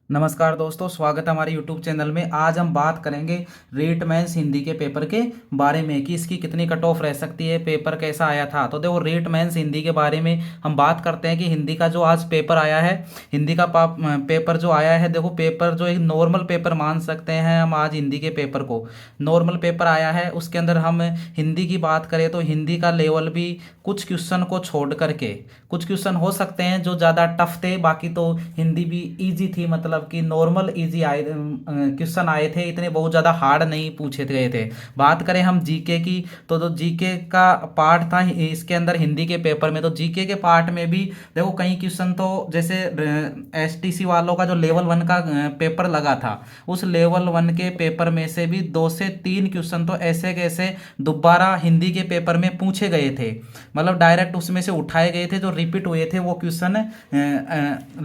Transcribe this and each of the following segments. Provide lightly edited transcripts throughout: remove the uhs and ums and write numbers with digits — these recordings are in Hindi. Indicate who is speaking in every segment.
Speaker 1: नमस्कार दोस्तों, स्वागत है हमारे YouTube चैनल में। आज हम बात करेंगे रीट मेंस हिंदी के पेपर के बारे में कि इसकी कितनी कट ऑफ रह सकती है, पेपर कैसा आया था। तो देखो, रीट मेंस हिंदी के बारे में हम बात करते हैं कि हिंदी का जो आज पेपर आया है, हिंदी का पेपर जो आया है, देखो पेपर जो एक नॉर्मल पेपर मान सकते हैं हम आज हिंदी के पेपर को। नॉर्मल पेपर आया है, उसके अंदर हम हिंदी की बात करें तो हिंदी का लेवल भी कुछ क्वेश्चन को छोड़ करके, कुछ क्वेश्चन हो सकते हैं जो ज़्यादा टफ थे, बाकी तो हिंदी भी इजी थी, मतलब कि नॉर्मल इजी आए क्वेश्चन आए थे, इतने बहुत ज़्यादा हार्ड नहीं पूछे गए थे। बात करें हम जीके की, तो जो जीके का पार्ट था इसके अंदर हिंदी के पेपर में, तो जीके के पार्ट में भी देखो कई क्वेश्चन तो जैसे एसटीसी वालों का जो लेवल 1 का पेपर लगा था, उस लेवल 1 के पेपर में से भी 2 से 3 क्वेश्चन तो ऐसे कैसे दोबारा हिंदी के पेपर में पूछे गए थे, मतलब डायरेक्ट उसमें से उठाए गए थे, जो रिपीट हुए थे वो क्वेश्चन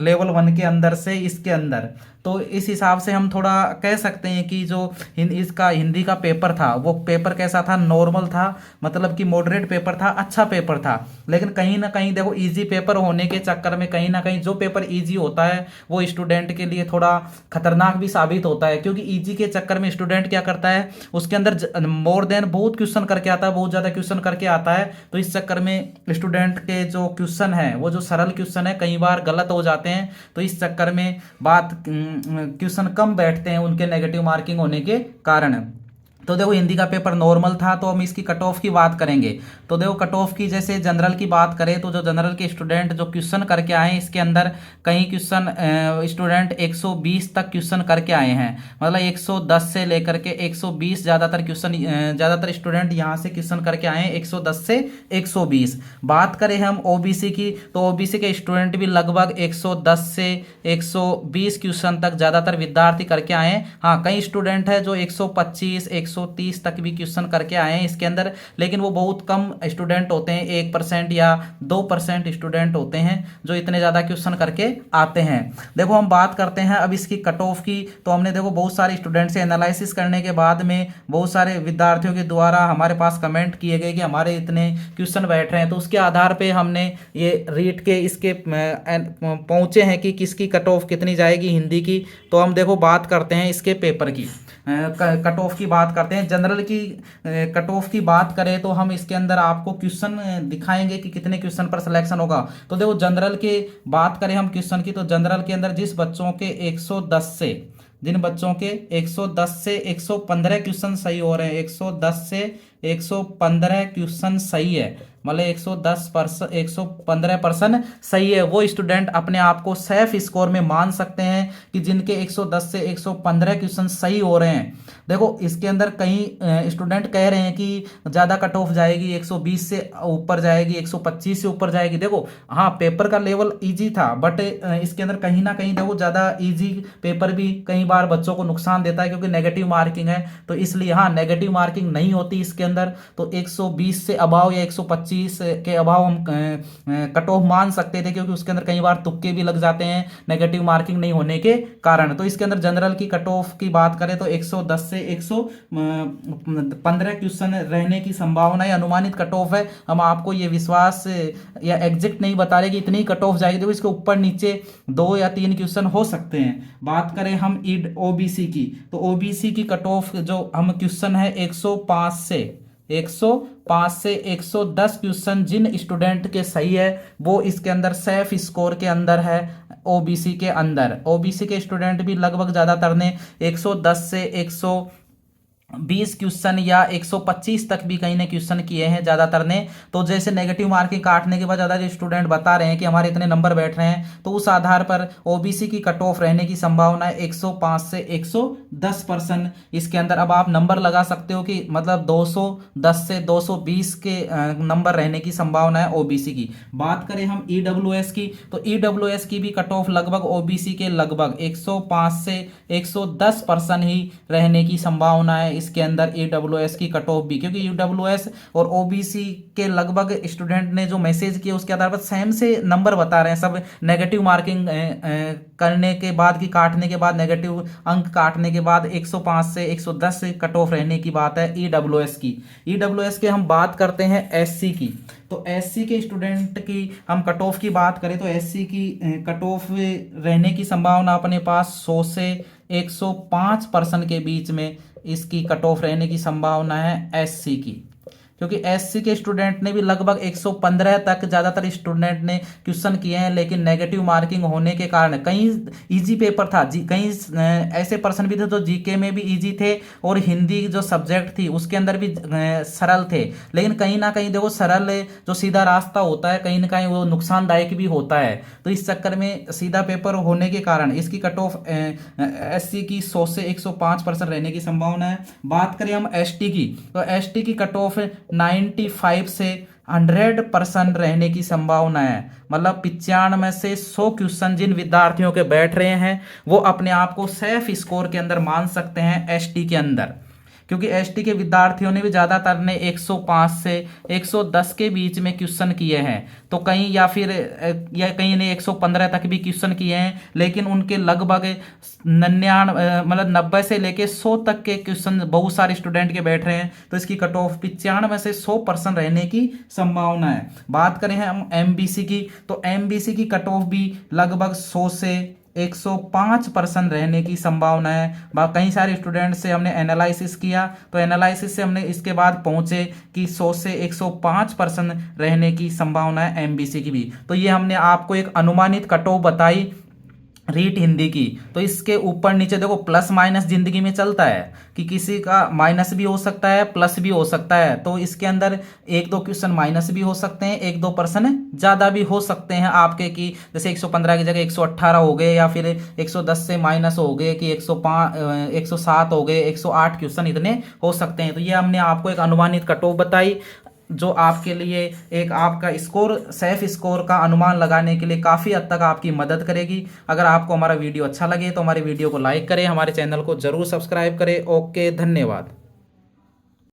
Speaker 1: लेवल 1 के अंदर से इसके अंदर। तो इस हिसाब से हम थोड़ा कह सकते हैं कि जो इसका हिंदी का पेपर था वो पेपर कैसा था, नॉर्मल था, मतलब कि मॉडरेट पेपर था, अच्छा पेपर था। लेकिन कहीं ना कहीं देखो इजी पेपर होने के चक्कर में कहीं ना कहीं जो पेपर इजी होता है वो स्टूडेंट के लिए थोड़ा खतरनाक भी साबित होता है, क्योंकि इजी के चक्कर में स्टूडेंट क्या करता है, उसके अंदर मोर देन बहुत क्वेश्चन करके आता है, बहुत ज़्यादा क्वेश्चन करके आता है। तो इस चक्कर में स्टूडेंट के जो क्वेश्चन है, वो जो सरल क्वेश्चन है, कई बार गलत हो जाते हैं। तो इस चक्कर में बात क्वेश्चन कम बैठते हैं उनके नेगेटिव मार्किंग होने के कारण। तो देखो हिंदी का पेपर नॉर्मल था, तो हम इसकी कट ऑफ की बात करेंगे। तो देखो कट ऑफ की, जैसे जनरल की बात करें तो जो जनरल के स्टूडेंट जो क्वेश्चन करके आए इसके अंदर कई क्वेश्चन स्टूडेंट 120 तक क्वेश्चन करके आए हैं, मतलब 110 से लेकर के 120 ज़्यादातर क्वेश्चन, ज़्यादातर स्टूडेंट यहाँ से क्वेश्चन करके आए हैं 110 से 120। बात करें हम ओबीसी की, तो ओबीसी के स्टूडेंट भी लगभग 110 से 120 क्वेश्चन तक ज़्यादातर विद्यार्थी करके आए हैं। हाँ, कई स्टूडेंट है जो 125 130 तक भी क्वेश्चन करके आए हैं इसके अंदर, लेकिन वो बहुत कम स्टूडेंट होते हैं, 1% या 2% स्टूडेंट होते हैं जो इतने ज़्यादा क्वेश्चन करके आते हैं। देखो हम बात करते हैं अब इसकी कट ऑफ की, तो हमने देखो बहुत सारे स्टूडेंट से एनालिसिस करने के बाद में बहुत सारे विद्यार्थियों के द्वारा हमारे पास कमेंट किए गए कि हमारे इतने क्वेश्चन बैठ रहे हैं, तो उसके आधार पर हमने ये रीट के इसके पहुंचे हैं कि किसकी कट ऑफ कितनी जाएगी हिंदी की। तो हम देखो बात करते हैं इसके पेपर की, कट ऑफ की बात करते हैं। जनरल की कट ऑफ की बात करें तो हम इसके अंदर आपको क्वेश्चन दिखाएंगे कि कितने क्वेश्चन पर सिलेक्शन होगा। तो देखो जनरल की बात करें हम क्वेश्चन की, तो जनरल के अंदर जिस बच्चों के 110 से, जिन बच्चों के 110 से 115 क्वेश्चन सही हो रहे हैं, 110 से 115 क्वेश्चन सही है, मतलब 115% सही है, वो स्टूडेंट अपने आप को सेफ स्कोर में मान सकते हैं कि जिनके 110 से 115 क्वेश्चन सही हो रहे हैं। देखो इसके अंदर कई स्टूडेंट कह रहे हैं कि ज़्यादा कट ऑफ जाएगी, 120 से ऊपर जाएगी, 125 से ऊपर जाएगी। देखो हाँ, पेपर का लेवल इजी था, बट इसके अंदर कहीं ना कहीं देखो ज़्यादा इजी पेपर भी कई बार बच्चों को नुकसान देता है, क्योंकि नेगेटिव मार्किंग है। तो इसलिए हाँ, नेगेटिव मार्किंग नहीं होती इसके अंदर, तो 120 से अबाव या 125 के अभाव हम कट ऑफ मान सकते थे, क्योंकि उसके अंदर कई बार तुक्के भी लग जाते हैं नेगेटिव मार्किंग नहीं होने के कारण। तो इसके अंदर जनरल की कट ऑफ की बात करें तो 110 से 115 क्वेश्चन रहने की संभावना है, अनुमानित कट ऑफ है। हम आपको ये विश्वास या एग्जैक्ट नहीं बता रहे कि इतनी कट ऑफ जाएगी, देखो इसके ऊपर नीचे 2 या 3 क्वेश्चन हो सकते हैं। बात करें हम ओबीसी की, तो ओबीसी की कट ऑफ जो हम क्वेश्चन है 105 से 110 क्वेश्चन जिन स्टूडेंट के सही है वो इसके अंदर सेफ स्कोर के अंदर है। ओबीसी के अंदर ओबीसी के स्टूडेंट भी लगभग ज़्यादातर ने 110 से 120 क्वेश्चन या 125 तक भी कहीं ने क्वेश्चन किए हैं ज़्यादातर ने। तो जैसे नेगेटिव मार्किंग काटने के बाद ज़्यादा जो स्टूडेंट बता रहे हैं कि हमारे इतने नंबर बैठ रहे हैं, तो उस आधार पर ओबीसी की कट ऑफ रहने की संभावना है 105 से 110% इसके अंदर। अब आप नंबर लगा सकते हो कि मतलब 210 से 220 के नंबर रहने की संभावना है ओबीसी की। बात करें हम ईडब्ल्यूएस की, तो ईडब्ल्यूएस की भी कट ऑफ लगभग ओबीसी के लगभग 105 से 110% ही रहने की संभावना है इसके अंदर ईडब्ल्यूएस की कट ऑफ भी, क्योंकि ईडब्ल्यूएस और ओबीसी के लगभग स्टूडेंट ने जो मैसेज किया उसके आधार पर सेम से नंबर बता रहे हैं, सब नेगेटिव मार्किंग करने के बाद की काटने के बाद नेगेटिव अंक काटने के बाद 105 से 110 कट ऑफ रहने की बात है ईडब्ल्यूएस की। ईडब्ल्यूएस के हम बात करते हैं एससी की। तो एससी के स्टूडेंट की हम कट ऑफ की बात करें तो एससी की कट ऑफ रहने की संभावना अपने पास 100 से 105% के बीच में इसकी कट ऑफ रहने की संभावना है एससी की। क्योंकि एससी के स्टूडेंट ने भी लगभग 115 तक ज़्यादातर स्टूडेंट ने क्वेश्चन किए हैं, लेकिन नेगेटिव मार्किंग होने के कारण कहीं इजी पेपर था कहीं ऐसे पर्सन भी थे जो जीके में भी इजी थे और हिंदी जो सब्जेक्ट थी उसके अंदर भी सरल थे। लेकिन कहीं ना कहीं देखो सरल जो सीधा रास्ता होता है कहीं ना कहीं वो नुकसानदायक भी होता है। तो इस चक्कर में सीधा पेपर होने के कारण इसकी कट ऑफ एससी की 100 से 105% रहने की संभावना है। बात करें हम एसटी की, तो एसटी की कट ऑफ 95 से 100% रहने की संभावना है। मतलब 95 से 100 क्वेश्चन जिन विद्यार्थियों के बैठ रहे हैं वो अपने आप को सेफ स्कोर के अंदर मान सकते हैं एसटी के अंदर। क्योंकि एसटी के विद्यार्थियों ने भी ज़्यादातर ने 105 से 110 के बीच में क्वेश्चन किए हैं। तो कहीं या कहीं ने 115 तक भी क्वेश्चन किए हैं, लेकिन उनके लगभग 90 से लेके 100 तक के क्वेश्चन बहुत सारे स्टूडेंट के बैठ रहे हैं। तो इसकी कट ऑफ 95 से 100% रहने की संभावना है। बात करें हम एमबीसी की, तो एमबीसी की कट ऑफ भी लगभग 100 से 105% रहने की संभावना है। कई सारे स्टूडेंट से हमने एनालिसिस किया, तो एनालिसिस से हमने इसके बाद पहुंचे कि 100 से 105% रहने की संभावना है एमबीसी की भी। तो ये हमने आपको एक अनुमानित कट ऑफ बताई रीट हिंदी की। तो इसके ऊपर नीचे देखो प्लस माइनस जिंदगी में चलता है कि किसी का माइनस भी हो सकता है प्लस भी हो सकता है। तो इसके अंदर 1-2 क्वेश्चन माइनस भी हो सकते हैं, 1-2% ज़्यादा भी हो सकते हैं आपके, कि जैसे 115 की जगह 118 हो गए, या फिर 110 से माइनस हो गए कि 107 हो गए, 108 क्वेश्चन इतने हो सकते हैं। तो ये हमने आपको एक अनुमानित कट ऑफ बताई जो आपके लिए एक आपका स्कोर सेफ स्कोर का अनुमान लगाने के लिए काफ़ी हद तक आपकी मदद करेगी। अगर आपको हमारा वीडियो अच्छा लगे तो हमारे वीडियो को लाइक करें, हमारे चैनल को जरूर सब्सक्राइब करें। ओके, धन्यवाद।